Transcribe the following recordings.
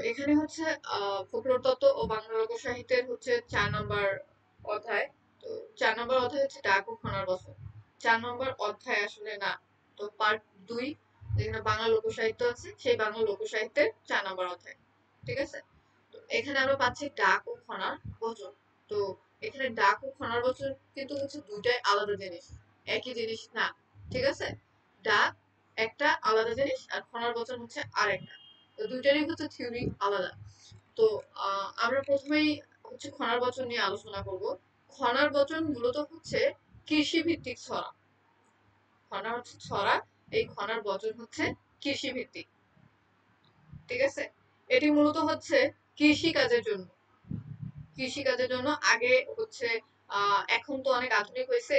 এখানে হচ্ছে ফোকলোর তত্ত্ব ও বাংলা লোক সাহিত্যের হচ্ছে 4 নম্বর অধ্যায়। তো 4 নম্বর অধ্যায় হচ্ছে ডাক ও খনার বচন। 4 নম্বর অধ্যায় আসলে না, তো পার্ট 2 যেখানে বাংলা লোক সাহিত্য আছে সেই বাংলা লোক সাহিত্যের 4 নম্বর অধ্যায়। ঠিক আছে। তো এখানে আমরা পাচ্ছি ডাক ও খনার বচন। তো এখানে ডাক ও খনার বচন কিন্তু হচ্ছে দুইটাই আলাদা জিনিস, একই জিনিস না। ঠিক আছে। ডাক একটা আলাদা জিনিস আর খনার বচন হচ্ছে আরেকটা। তো দুইটারই হচ্ছে থিওরি আলাদা। তো আমরা প্রথমেই হচ্ছে খনার বচন নিয়ে আলোচনা করব। খনার বচন মূলত হচ্ছে কৃষি ভিত্তিক ছড়া। খনা হচ্ছে ছড়া, এই খনার বচন হচ্ছে কৃষি ভিত্তিক। ঠিক আছে। এটি মূলত হচ্ছে কৃষি কাজের জন্য। কৃষি কাজের জন্য আগে হচ্ছে এখন তো অনেক আধুনিক হয়েছে,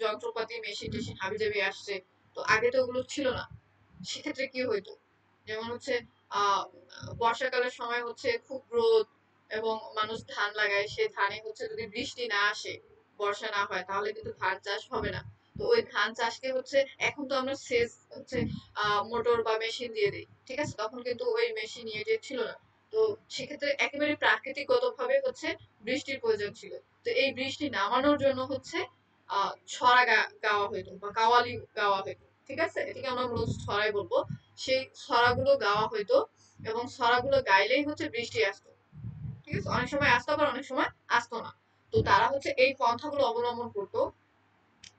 যন্ত্রপাতি মেশিন টেশিন হাবিজাবি আসছে। তো আগে তো ওগুলো ছিল না। সেক্ষেত্রে কি হইতো, যেমন হচ্ছে আহ বর্ষাকালের সময় হচ্ছে খুব রোদ এবং মানুষ ধান লাগায়, সে ধানে হচ্ছে যদি বৃষ্টি না আসে, বর্ষা না হয়, তাহলে কিন্তু ধান চাষ হবে না। তো ওই ধান চাষকে হচ্ছে এখন তো আমরা সেচ হচ্ছে মোটর বা মেশিন দিয়ে দিই। ঠিক আছে, তখন কিন্তু ওই মেশিন ইয়ে যে ছিল না। তো সেক্ষেত্রে একেবারে প্রাকৃতিকগত ভাবে হচ্ছে বৃষ্টির প্রয়োজন ছিল। তো এই বৃষ্টি নামানোর জন্য হচ্ছে ছড়া গাওয়া হইতো বা কাওয়ালি গাওয়া হইতো। ঠিক আছে, এটাকে আমরা মূলত ছড়াই বলবো। সেই ছড়াগুলো গাওয়া হইতো এবং ছড়াগুলো গাইলেই হচ্ছে বৃষ্টি আসতো। ঠিক আছে, অনেক সময় আসতো আবার অনেক সময় আসতো না। তো তারা হচ্ছে এই পন্থাগুলো অবলম্বন করতো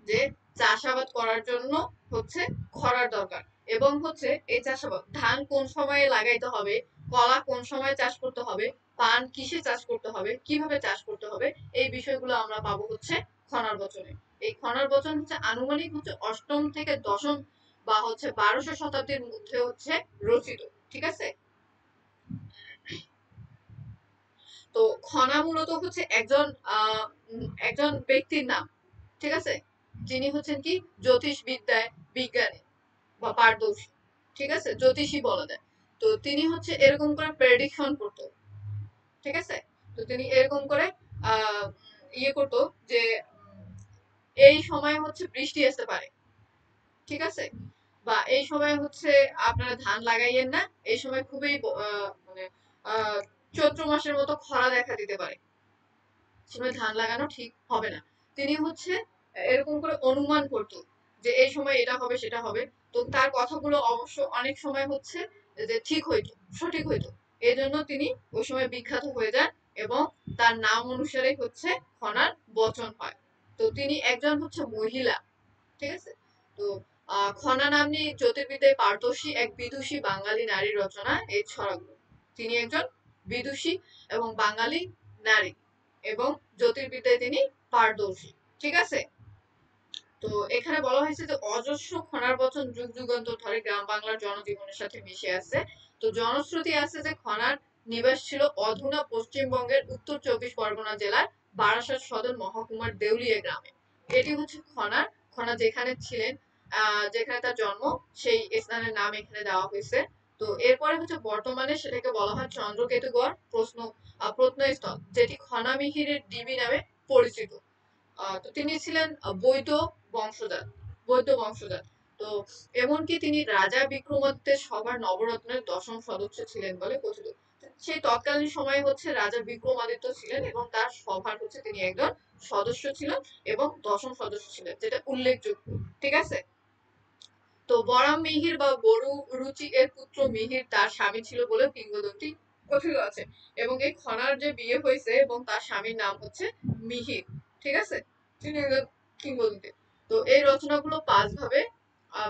যে চাষাবাদ করার জন্য হচ্ছে খরার দরকার, এবং হচ্ছে এই চাষাবাদ ধান কোন সময়ে লাগাইতে হবে, কলা কোন সময়ে চাষ করতে হবে, পান কিসে চাষ করতে হবে, কিভাবে চাষ করতে হবে, এই বিষয়গুলো আমরা পাবো হচ্ছে খনার বচনে। এই খনার বচন হচ্ছে আনুমানিক হচ্ছে অষ্টম থেকে দশম বা হচ্ছে 1200 শতাব্দীর মধ্যে হচ্ছে রচিত। ঠিক আছে। তো খনা মূলত হচ্ছে একজন ব্যক্তির নাম। ঠিক আছে, যিনি হচ্ছেন কি জ্যোতিষ বিদ্যায় বিজ্ঞানী বা পারদর্শী। ঠিক আছে, জ্যোতিষী বলা যায়। তো তিনি হচ্ছে এরকম করে প্রেডিকশন করতো। ঠিক আছে। তো তিনি এরকম করে আহ ইয়ে করতো যে এই সময় হচ্ছে বৃষ্টি আসতে পারে। ঠিক আছে, বা এই সময় হচ্ছে আপনারা ধান লাগাইয়েন না, এই সময় খুবই মানে আহ চৈত্র মাসের মতো খরা দেখা দিতে পারে, সময় ধান লাগানো ঠিক হবে না। তিনি হচ্ছে এরকম করে অনুমান করতো যে এই সময় এটা হবে সেটা হবে। তো তার কথাগুলো অবশ্য অনেক সময় হচ্ছে যে ঠিক হইতো, সঠিক হইতো। এই জন্য তিনি ওই সময় বিখ্যাত হয়ে যান এবং তার নাম অনুসারে হচ্ছে খনার বচন হয়। তো তিনি একজন হচ্ছে মহিলা। ঠিক আছে। তো খনা নাম্নী জ্যোতির্বিদ্যায় পারদর্শী এক বিদুষী বাঙালি নারীর রচনা এই ছড়াগুলো। তিনি একজন বিদুষী এবং বাঙালি নারী এবং জ্যোতির্বিদ্যায় তিনি পারদর্শী। ঠিক আছে। তো এখানে বলা হয়েছে যে অজস্র খনার বচন যুগ যুগান্তর ধরে গ্রাম বাংলার জনজীবনের সাথে মিশে আছে। তো জনশ্রুতি আছে যে খনার নিবাস ছিল অধুনা পশ্চিমবঙ্গের উত্তর 24 পরগনা জেলার বারাসাত সদর মহকুমার দেউলিয়া গ্রামে। এটি হচ্ছে খনার, খনা যেখানে ছিলেন, যেখানে তার জন্ম, সেই স্থানের নাম এখানে দেওয়া হয়েছে। তো এরপরে হচ্ছে বর্তমানে সেটাকে বলা হয় চন্দ্রকেতুগড় প্রত্নস্থল, যেটি খনামিহিরের ডিবি নামে পরিচিত। তো তিনি ছিলেন বৈদ্য বংশজাত। তো এমনকি তিনি রাজা বিক্রমাদিত্যের সভার নবরত্নের দশম সদস্য ছিলেন বলে কথিত। সেই তৎকালীন সময়ে হচ্ছে রাজা বিক্রমাদিত্য ছিলেন এবং তার সভার হচ্ছে তিনি একজন সদস্য ছিলেন এবং দশম সদস্য ছিলেন, যেটা উল্লেখযোগ্য। ঠিক আছে। তো বরাম মিহির বা বড়ু রুচি এর পুত্র মিহির তার স্বামী ছিল বলে কিংবদন্তি কথিত আছে। এবং এই খনার যে বিয়ে হয়েছে এবং তার স্বামীর নাম হচ্ছে মিহির। ঠিক আছে, তিনি একজন কিংবদন্তি। তো এই রচনাগুলো 5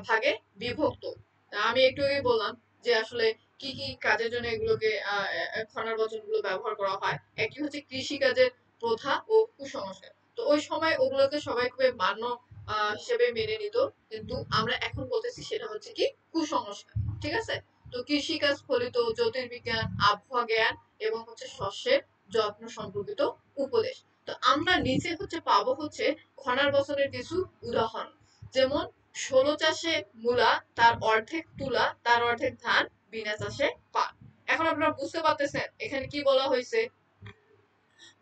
ভাগে বিভক্ত। আমি একটু আগে বললাম যে আসলে কি কি কাজের জন্য এগুলোকে খনার বচনগুলো ব্যবহার করা হয়। একটি হচ্ছে কৃষি কাজের প্রথা ও কুসংস্কার। তো ওই সময় ওগুলোকে সবাই খুবই মান্য হিসেবে মেনে নিত, কিন্তু আমরা এখন বলতেছি সেটা হচ্ছে কি কুসংস্কার। ঠিক আছে। তো কৃষিকাজ ফলিত জ্যোতির্বিজ্ঞান, আবহাওয়া জ্ঞান এবং হচ্ছে শস্যের যত্ন সম্পর্কিত উপদেশ। তো আমরা নিচে হচ্ছে পাবো হচ্ছে খনার বচনের কিছু উদাহরণ, যেমন 16 চাষে মূলা, তার অর্ধেক তুলা, তার অর্ধেক ধান, বিনা চাষে পান। এখন আপনারা বুঝতে পারতেছেন এখানে কি বলা হয়েছে।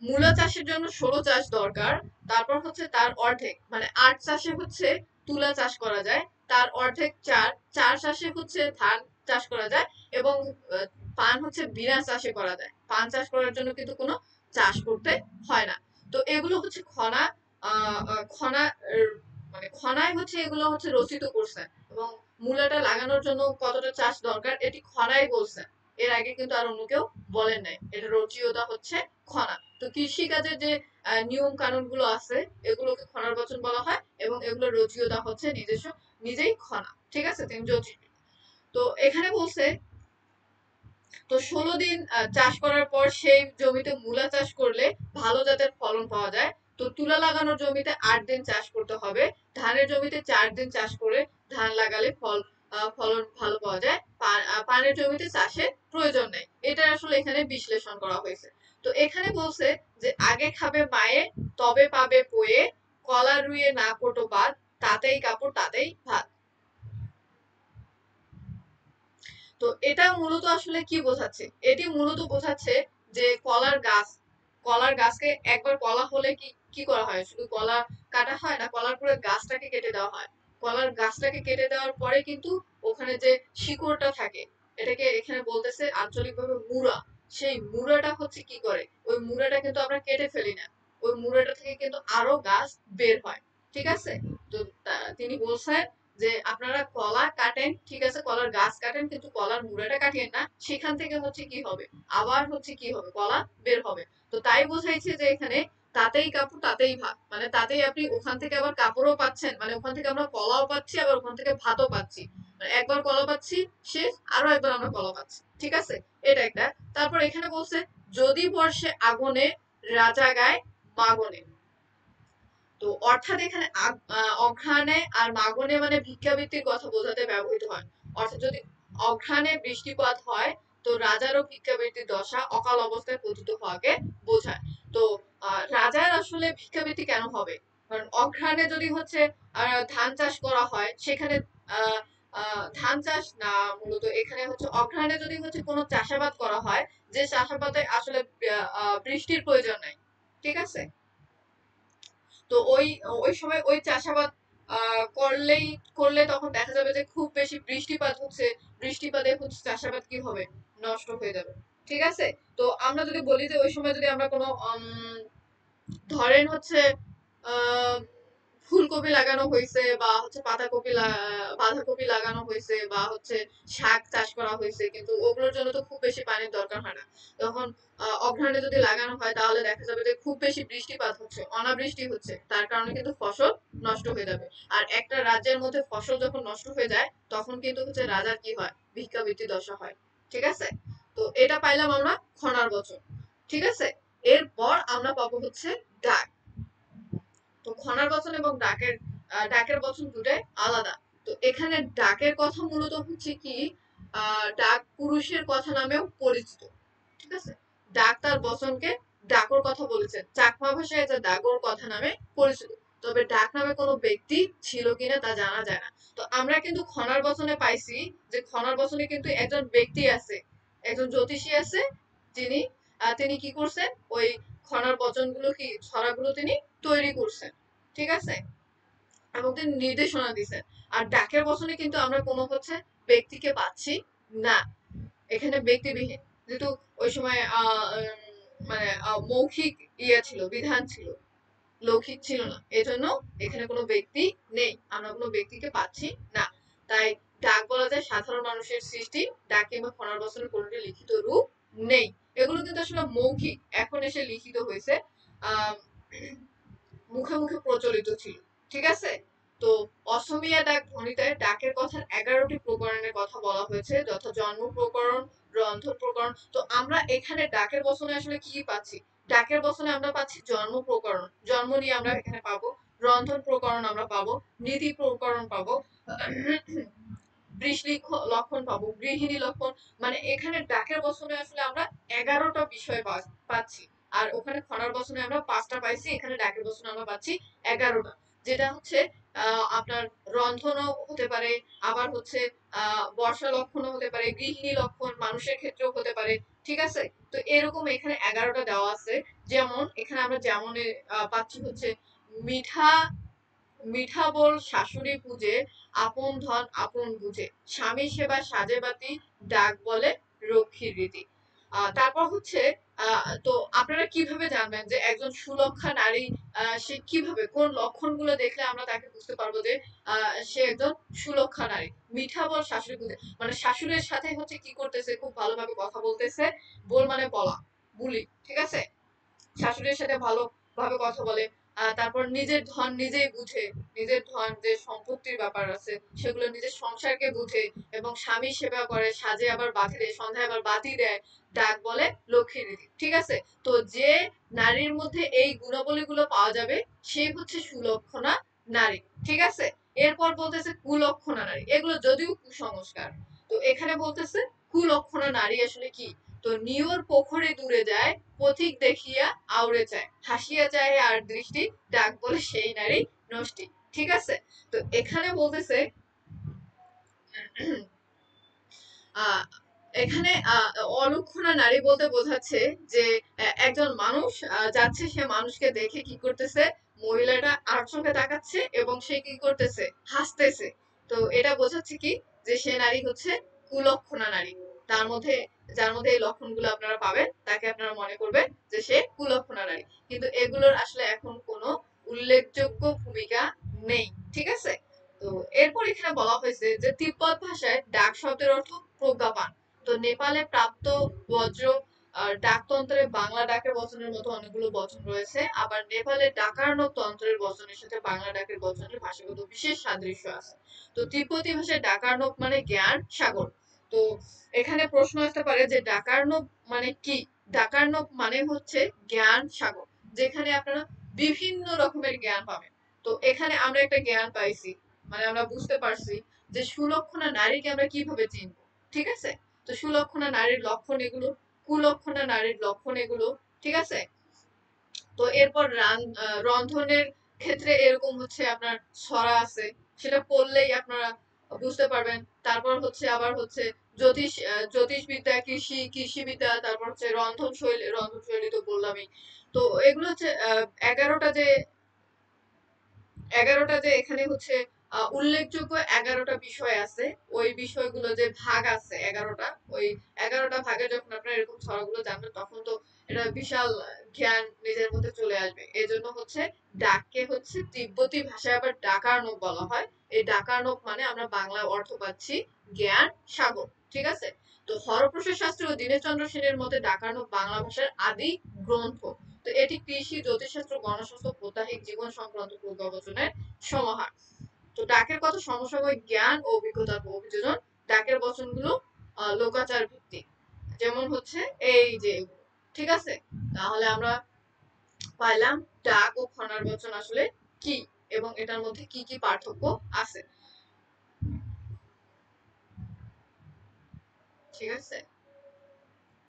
মূলা চাষের জন্য 16 চাষ দরকার, তারপর হচ্ছে তার অর্ধেক মানে 8 চাষে হচ্ছে তুলা চাষ করা যায়, তার অর্ধেক 4 চাষে হচ্ছে ধান চাষ করা যায়, এবং পান হচ্ছে বিনা চাষে করা যায়, পান চাষ করার জন্য কিন্তু কোনো চাষ করতে হয় না। তো এগুলো হচ্ছে খনা, খনা মানে খনায় হচ্ছে এগুলো হচ্ছে রচিত করছেন, এবং মূলাটা লাগানোর জন্য কতটা চাষ দরকার এটি খনাই বলছেন। এর আগে কিন্তু আর অন্য কেউ বলেন নাই, এটা রচিয়তা হচ্ছে খনা। তো কৃষিকাজের যে নিয়ম কানুন গুলো আছে এগুলোকে খনার বচন বলা হয়, এবং এগুলো রচিয়তা হচ্ছে নিজস্ব নিজেই খনা। ঠিক আছে, তিনি জ্যোতিষ। তো এখানে বলছে, তো 16 দিন চাষ করার পর সেই জমিতে মূলা চাষ করলে ভালো জাতের ফলন পাওয়া যায়। তো তুলা লাগানোর জমিতে 8 দিন চাষ করতে হবে। ধানের জমিতে 4 দিন চাষ করে ধান লাগালে ফলন ভালো পাওয়া যায়। পানের জমিতে চাষের প্রয়োজন নেই। এটা আসলে এখানে বিশ্লেষণ করা হয়েছে। তো এখানে বলছে যে আগে খাবে মায়ে, তবে পাবে পয়ে, কলা রুইয়ে না কোটো বাদ, তাতেই কাপড় তাতেই ভাত। তো এটা মূলত আসলে কি বোঝাচ্ছে? এটি মূলত বোঝাচ্ছে যে কলার গাছকে একবার কলা হলে কি কি করা হয়? শুধু কলা কাটা হয় না, কলার পরে গাছটাকে কেটে দেওয়া হয়। কলার গাছটাকে কেটে দেওয়ার পরে কিন্তু ওখানে যে শিকড়টা থাকে, এটাকে এখানে বলতেছে আঞ্চলিকভাবে মুড়া। সেই মুড়াটা হচ্ছে কি করে? ওই মুড়াটা কিন্তু আমরা কেটে ফেলি না, ওই মুড়াটা থেকে কিন্তু আরো গাছ বের হয়। ঠিক আছে? তো তিনি বলছেন যে আপনারা কলা কাটেন, ঠিক আছে, কলার গাছ কাটেন, কিন্তু কলার মুড়াটা কাটিয়েন না, সেখান থেকে হচ্ছে কি হবে, আবার হচ্ছে কি হবে, কলা বের হবে। তো তাই বোঝাইছে যে এখানে তাতেই কাপড় তাতেই ভাত, মানে তাতেই আপনি ওখান থেকে আবার কাপড়ও পাচ্ছেন, মানে ওখান থেকে আমরা কলাও পাচ্ছি, আবার ওখান থেকে ভাতও পাচ্ছি। মানে একবার কলা পাচ্ছি, শেষ, আরো একবার আমরা কলা পাচ্ছি। ঠিক আছে, এটা একটা। তারপর এখানে বলছে, যদি বর্ষে আগুনে রাজা গায় মাগনে। তো অর্থাৎ এখানে অঘ্রাণে আর মাগনে মানে ভিক্ষাবৃত্তির কথা বোঝাতে ব্যবহৃত হয়। অর্থাৎ যদি অঘ্রাণে বৃষ্টিপাত হয়, তো রাজারও ভিক্ষাবৃত্তির দশা অকাল অবস্থায় পতিত হওয়াকে বোঝায়। তো রাজার আসলে ভিক্ষাবৃত্তি কেন হবে? কারণ অঘ্রাণে যদি হচ্ছে ধান চাষ করা হয়, সেখানে আহ ধান চাষ না, মূলত এখানে হচ্ছে অঘ্রাণে যদি হচ্ছে কোনো চাষাবাদ করা হয়, যে চাষাবাদে আসলে বৃষ্টির প্রয়োজন নাই। ঠিক আছে, তো ওই ওই সময় ওই চাষাবাদ করলে তখন দেখা যাবে যে খুব বেশি বৃষ্টিপাত হচ্ছে, বৃষ্টিপাতে হচ্ছে চাষাবাদ কি হবে, নষ্ট হয়ে যাবে। ঠিক আছে, তো আমরা যদি বলি যে ওই সময় যদি আমরা কোনো ধরেন হচ্ছে আহ ফুলকপি লাগানো হয়েছে, বা হচ্ছে বাঁধাকপি লাগানো হয়েছে, বা হচ্ছে শাক চাষ করা হয়েছে, কিন্তু ওগুলোর জন্য তো খুব বেশি পানির দরকার হয় না। তখন অঘ্রাণে যদি লাগানো হয় তাহলে দেখা যাবে যে খুব বেশি বৃষ্টিপাত হচ্ছে, অনাবৃষ্টি হচ্ছে, তার কারণে কিন্তু ফসল নষ্ট হয়ে যাবে। আর একটা রাজ্যের মধ্যে ফসল যখন নষ্ট হয়ে যায়, তখন কিন্তু হচ্ছে রাজার কি হয়, ভিক্ষাবৃত্তি দশা হয়। ঠিক আছে, তো এটা পাইলাম আমরা খনার বচন। ঠিক আছে, এরপর আমরা পাবো হচ্ছে ডাক। তো খনার বচন এবং ডাকের বচন দুটাই আলাদা। তো এখানে ডাকের কথা মূলত হচ্ছে কি, ডাক পুরুষের কথা নামেও পরিচিত। ঠিক আছে, ডাক তার বচনকে ডাকর কথা বলেছেন, চাকমা ভাষায় যা ডাকর কথা নামে পরিচিত। তবে ডাক নামে কোনো ব্যক্তি ছিল কিনা তা জানা যায় না। তো আমরা কিন্তু খনার বচনে পাইছি যে খনার বচনে কিন্তু একজন ব্যক্তি আছে, একজন জ্যোতিষী আছে, যিনি তিনি কি করছেন, ওই খনার বচনগুলো কি ছড়াগুলো তিনি তৈরি করছেন। ঠিক আছে, এবং তিনি নির্দেশনা দিচ্ছেন। আর ডাকের বচনে কিন্তু আমরা কোনো হচ্ছে ব্যক্তিকে পাচ্ছি না, এখানে ব্যক্তিবিহীন, যেহেতু ওই সময় মানে মৌখিক ছিল, বিধান ছিল, লৌকিক ছিল না, এজন্য এখানে কোনো ব্যক্তি নেই, আমরা কোনো ব্যক্তিকে পাচ্ছি না। তাই ডাক বলা যায় সাধারণ মানুষের সৃষ্টি। ডাক কিংবা খনার বচনের কোনোটি লিখিত রূপ নেই, এগুলো কিন্তু আসলে মৌখিক, এখন এসে লিখিত হয়েছে। আহ মুখে মুখে প্রচলিত ছিল। ঠিক আছে, তো অসমীয়া ডাক ধ্বনিতে ডাকের কথার 11টি প্রকরণের কথা বলা হয়েছে, যথা জন্ম প্রকরণ, রন্ধন প্রকরণ। তো আমরা এখানে ডাকের বচনে আসলে কি পাচ্ছি? ডাকের বচনে আমরা পাচ্ছি জন্ম প্রকরণ, জন্ম নিয়ে আমরা এখানে পাবো। রন্ধন প্রকরণ আমরা পাবো, নীতি প্রকরণ পাবো, বৃষ্টি লক্ষণ পাবো, গৃহিণী লক্ষণ। মানে এখানে ডাকের বচনে আসলে আমরা 11টা বিষয় পাচ্ছি। আর ওখানে খনার বচনে আমরা 5টা পাইছি, এখানে ডাকের বচনে আমরা পাচ্ছি 11টা। যেটা হচ্ছে আপনার রন্ধনও হতে পারে, আবার হচ্ছে বর্ষা লক্ষণও হতে পারে, গৃহিণী লক্ষণ মানুষের ক্ষেত্রেও হতে পারে। ঠিক আছে, তো এরকম এখানে 11টা দেওয়া আছে। যেমন এখানে আমরা যেমন পাচ্ছি হচ্ছে, মিঠা মিঠা বল শাশুড়ি পূজে, আপন ধন আপন বুঝে, স্বামী সেবা সাজে বাতি, ডাক বলে রক্ষীর রীতি। তারপর হচ্ছে তো আপনারা কিভাবে জানবেন যে একজন সুলক্ষা নারী সে কিভাবে কোন লক্ষণগুলো দেখলে আমরা তাকে বুঝতে পারবো যে সে একজন সুলক্ষা নারী? মিঠা বল শাশুড়ি বুঝে, মানে শাশুড়ির সাথে হচ্ছে কি করতেছে, খুব ভালোভাবে কথা বলতেছে। বল মানে বলা, বুলি, ঠিক আছে? শাশুড়ির সাথে ভালোভাবে কথা বলে। তারপর নিজের ধন নিজেই বুঝে, নিজের ধন যে সম্পত্তির ব্যাপার আছে সেগুলো নিজের সংসারকে বুঝে এবং স্বামীর সেবা করে, সাজে আবার বাতি দেয়, সন্ধ্যায় আবার বাতি দেয়, ডাক বলে লক্ষ্মীর রীতি, ঠিক আছে? তো যে নারীর মধ্যে এই গুণাবলীগুলো পাওয়া যাবে সে হচ্ছে সুলক্ষণা নারী, ঠিক আছে? এরপর বলতেছে কুলক্ষণা নারী, এগুলো যদিও কুসংস্কার। তো এখানে বলতেছে কুলক্ষণা নারী আসলে কি? তো নিয়র পোখরে দূরে যায়, পথিক দেখিয়া আউড়ে চায়, হাসিয়া চায় আর দৃষ্টি, ডাক বলে সেই নারী নষ্টি, ঠিক আছে? তো এখানে বলতেছে আহ এখানে অলক্ষণা নারী বলতে বোঝাচ্ছে যে একজন মানুষ যাচ্ছে, সে মানুষকে দেখে কি করতেছে, মহিলাটা আর চোখে তাকাচ্ছে এবং সে কি করতেছে, হাসতেছে। তো এটা বোঝাচ্ছে কি, যে সে নারী হচ্ছে কুলক্ষণা নারী। তার মধ্যে, যার মধ্যে এই লক্ষণগুলো আপনারা পাবেন তাকে আপনারা মনে করবেন যে সে কুলক্ষণা নারী। কিন্তু এগুলোর আসলে এখন কোনো উল্লেখযোগ্য ভূমিকা নেই, ঠিক আছে? তো এরপর এখানে বলা হয়েছে যে তিব্বত ভাষায় ডাক শব্দের অর্থ প্রজ্ঞাপান। তো নেপালে প্রাপ্ত বজ্র ডাকতন্ত্রে বাংলা ডাকের বচনের মতো অনেকগুলো বচন রয়েছে। আবার নেপালের ডাকার্ণব তন্ত্রের বচনের সাথে বাংলা ডাকের বচনের ভাষাগত বিশেষ সাদৃশ্য আছে। তো তিব্বতী ভাষায় ডাকার্ণব মানে জ্ঞান সাগর। তো এখানে প্রশ্ন আসতে পারে যে ডাকার্ণব মানে কি? ডাকার্ণব মানে হচ্ছে জ্ঞান সাগর, যেখানে আপনারা বিভিন্ন রকমের জ্ঞান পাবেন। তো এখানে আমরা একটা জ্ঞান পাইছি, মানে আমরা বুঝতে পারছি যে সুলক্ষণা নারীকে আমরা কিভাবে চিনবো, ঠিক আছে? তো সুলক্ষণা নারীর লক্ষণ এগুলো, কুলক্ষণা নারীর লক্ষণ এগুলো, ঠিক আছে? তো এরপর রন্ধনের ক্ষেত্রে এরকম হচ্ছে আপনার ছড়া আছে, সেটা পড়লেই আপনারা বুঝতে পারবেন। তারপর হচ্ছে আবার হচ্ছে জ্যোতিষবিদ্যা, কৃষিবিদ্যা, তারপর হচ্ছে রন্ধন শৈলী তো বললামই। তো এগুলো হচ্ছে 11টা যে 11টা যে এখানে হচ্ছে উল্লেখযোগ্য 11টা বিষয় আছে, ওই বিষয়গুলো যে ভাগ আছে 11টা, ওই 11টা ভাগে যখন আপনারা এরকম ছড়াগুলো জানবেন তখন তো এটা বিশাল জ্ঞান নিজের মধ্যে চলে আসবে। এজন্য হচ্ছে ডাককে হচ্ছে তিব্বতী ভাষায় আবার ডাকার্ণব বলা হয়। এই ডাকার্ণব মানে আমরা বাংলায় অর্থ পাচ্ছি জ্ঞান সাগর, ঠিক আছে? তো হরপ্রসাদ শাস্ত্রী ও দীনেশচন্দ্র সেনের মতে ডাকার্ণব বাংলা ভাষার আদি গ্রন্থ। তো এটি কৃষি, জ্যোতিষশাস্ত্র, গণশাস্ত্র, বৈবাহিক জীবন সংক্রান্ত প্রজ্ঞাবচনের সমাহার। তো ডাকের কথা সমসাময়িক জ্ঞান ও অভিজ্ঞতার অভিযোজন। ডাকের বচনগুলো লোকাচার ভিত্তিক, যেমন হচ্ছে এই যে এগুলো, ঠিক আছে? তাহলে আমরা পাইলাম ডাক ও খনার বচন আসলে কি এবং এটার মধ্যে কি কি পার্থক্য আছে, ঠিক আছে?